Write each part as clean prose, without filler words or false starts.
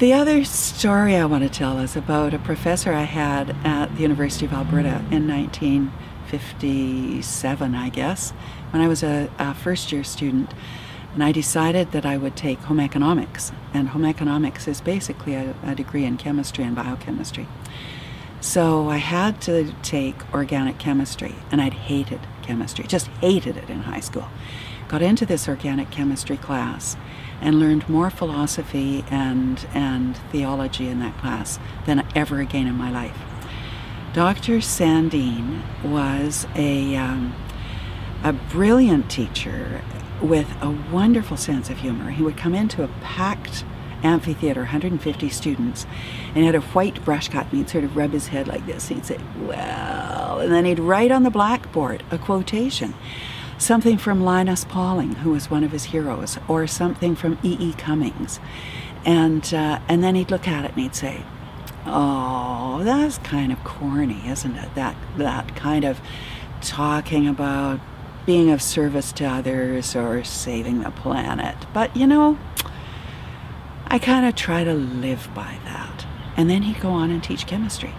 The other story I want to tell is about a professor I had at the University of Alberta in 1957, I guess, when I was a first-year student. And I decided that I would take home economics. And home economics is basically a degree in chemistry and biochemistry. So I had to take organic chemistry, and I'd hated chemistry, just hated it in high school. Got into this organic chemistry class and learned more philosophy and theology in that class than ever again in my life. Dr. Sandine was a brilliant teacher with a wonderful sense of humor. He would come into a packed amphitheater, 150 students, and he had a white brush cut, and he'd sort of rub his head like this. He'd say, well, and then he'd write on the blackboard a quotation, something from Linus Pauling, who was one of his heroes, or something from E.E. Cummings, and then he'd look at it and he'd say, oh, that's kind of corny, isn't it? That kind of talking about being of service to others or saving the planet. But you know, I kind of try to live by that. And then he'd go on and teach chemistry.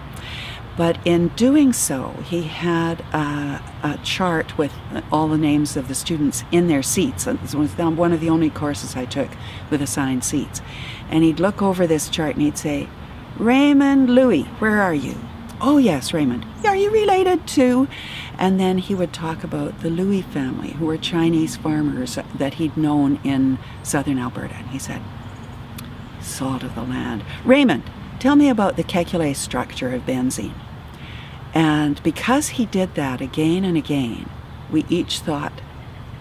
But in doing so, he had a chart with all the names of the students in their seats. And this was one of the only courses I took with assigned seats. And he'd look over this chart and he'd say, Raymond Louis, where are you? Oh yes, Raymond. Are you related to? And then he would talk about the Louis family, who were Chinese farmers that he'd known in southern Alberta. And he said, salt of the land. Raymond, tell me about the Kekulé structure of benzene. And because he did that again and again, we each thought,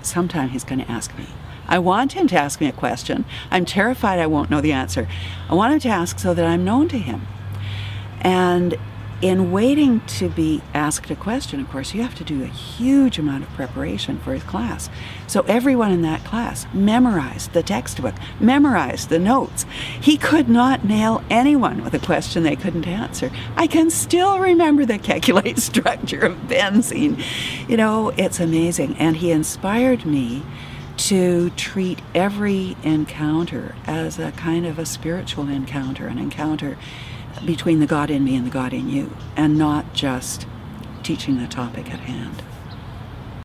sometime he's going to ask me. I want him to ask me a question. I'm terrified I won't know the answer. I want him to ask so that I'm known to him. And in waiting to be asked a question, of course, you have to do a huge amount of preparation for his class. So everyone in that class memorized the textbook, memorized the notes. He could not nail anyone with a question they couldn't answer. I can still remember the Kekulé structure of benzene. You know, it's amazing. And he inspired me to treat every encounter as a kind of a spiritual encounter, an encounter between the God in me and the God in you, and not just teaching the topic at hand.